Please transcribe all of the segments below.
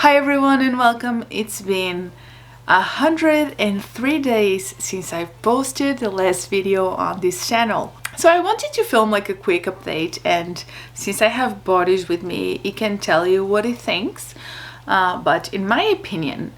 Hi everyone and welcome. It's been 103 days since I posted the last video on this channel. So I wanted to film like a quick update, and since I have Bodies with me, he can tell you what he thinks. But in my opinion,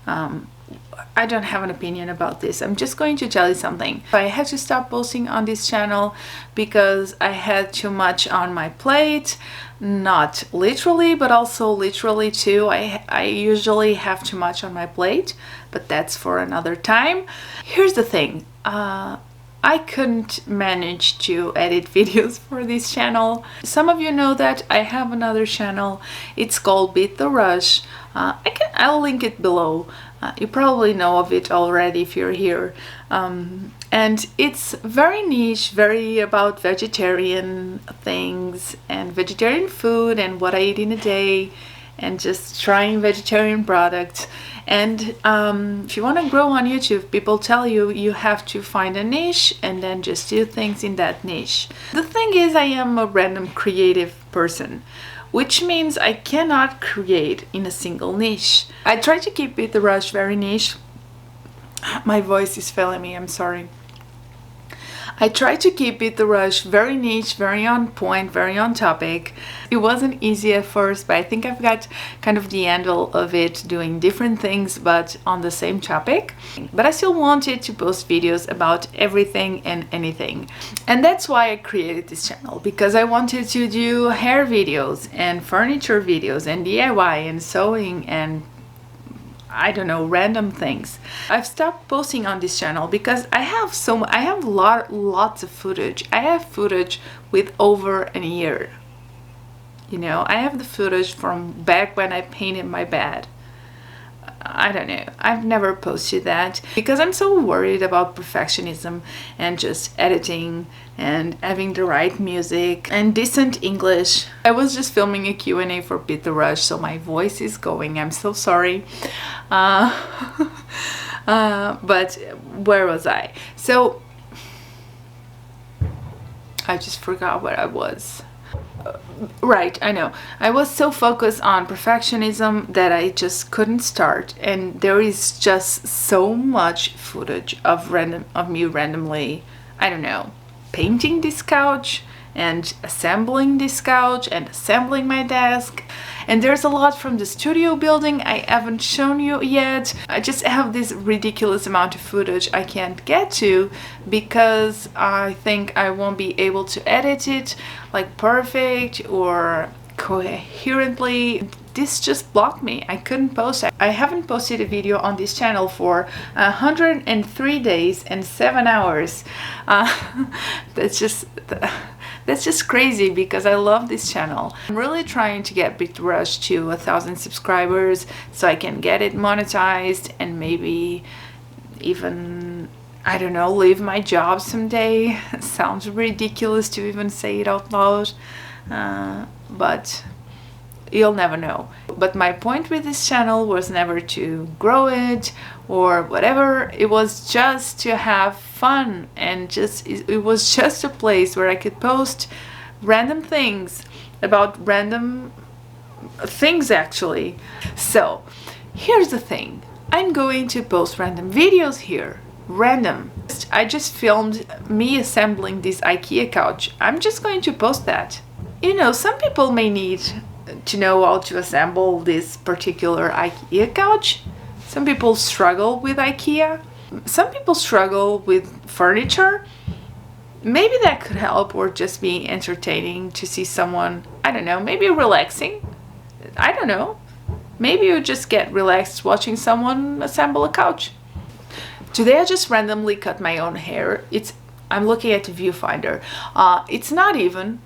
I don't have an opinion about this. I'm just going to tell you something. I had to stop posting on this channel because I had too much on my plate. Not literally, but also literally too. I usually have too much on my plate, but that's for another time. Here's the thing. I couldn't manage to edit videos for this channel. Some of you know that I have another channel. It's called Beat the Rush. I'll link it below. You probably know of it already if you're here. And it's very niche, very about vegetarian things and vegetarian food and what I eat in a day and just trying vegetarian products. And if you want to grow on YouTube, people tell you you have to find a niche and then just do things in that niche. The thing is, I am a random creative person, which means I cannot create in a single niche. I try to keep Beat the Rush very niche. My voice is failing me, I'm sorry. I try to keep Beat the Rush very niche, very on point, very on topic. It wasn't easy at first, but I think I've got kind of the handle of it, doing different things but on the same topic. But I still wanted to post videos about everything and anything. And that's why I created this channel, because I wanted to do hair videos and furniture videos and DIY and sewing and I don't know, random things. I've stopped posting on this channel because I have lots of footage. I have footage with over a year. You know, I have the footage from back when I painted my bed. I don't know. I've never posted that because I'm so worried about perfectionism and just editing and having the right music and decent English. I was just filming a Q&A for Beat the Rush, so my voice is going. I'm so sorry. But where was I? So I just forgot where I was. Right, I know. I was so focused on perfectionism that I just couldn't start, and there is just so much footage of me randomly, I don't know, painting this couch and assembling this couch and assembling my desk. And there's a lot from the studio building I haven't shown you yet. I just have this ridiculous amount of footage I can't get to because I think I won't be able to edit it like perfect or coherently. This just blocked me. I couldn't post. I haven't posted a video on this channel for 103 days and 7 hours. That's just crazy because I love this channel. I'm really trying to get Beat the Rush to 1,000 subscribers so I can get it monetized and maybe even, I don't know, leave my job someday. Sounds ridiculous to even say it out loud, but you'll never know. But my point with this channel was never to grow it or whatever. It was just to have fun, and it was just a place where I could post random things about random things actually. So here's the thing. I'm going to post random videos here. Random. I just filmed me assembling this IKEA couch. I'm just going to post that. You know, some people may need to know how to assemble this particular IKEA couch. Some people struggle with IKEA. Some people struggle with furniture. Maybe that could help, or just be entertaining to see someone, I don't know, maybe relaxing. I don't know. Maybe you just get relaxed watching someone assemble a couch. Today I just randomly cut my own hair. I'm looking at the viewfinder. It's not even.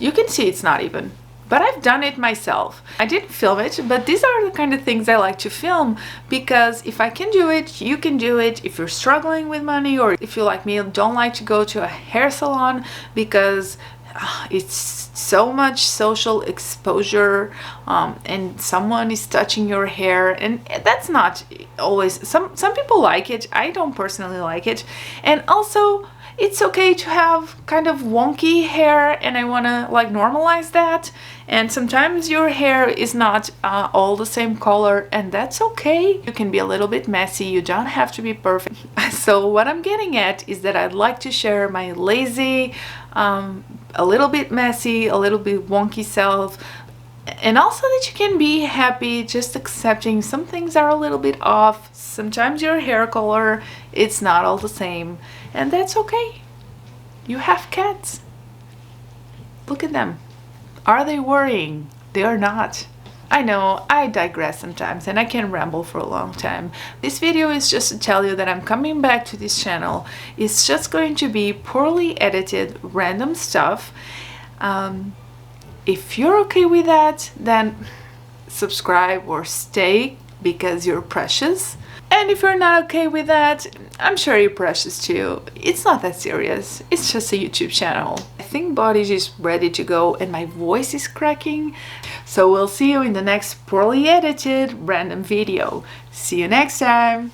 You can see it's not even. But I've done it myself. I didn't film it, but these are the kind of things I like to film because if I can do it, you can do it. If you're struggling with money, or if you like me don't like to go to a hair salon because it's so much social exposure and someone is touching your hair, and that's not always, some people like it. I don't personally like it. And also it's okay to have kind of wonky hair, and I want to like normalize that. And sometimes your hair is not all the same color, and that's okay. You can be a little bit messy, you don't have to be perfect. So what I'm getting at is that I'd like to share my lazy, a little bit messy, a little bit wonky self, and also that you can be happy just accepting some things are a little bit off. Sometimes your hair color, it's not all the same, and that's okay. You have cats. Look at them. Are they worrying? They are not. I know, I digress sometimes and I can ramble for a long time. This video is just to tell you that I'm coming back to this channel. It's just going to be poorly edited, random stuff. If you're okay with that, then subscribe or stay because you're precious. And if you're not okay with that, I'm sure you're precious too. It's not that serious. It's just a YouTube channel. I think body is ready to go and my voice is cracking. So we'll see you in the next poorly edited random video. See you next time.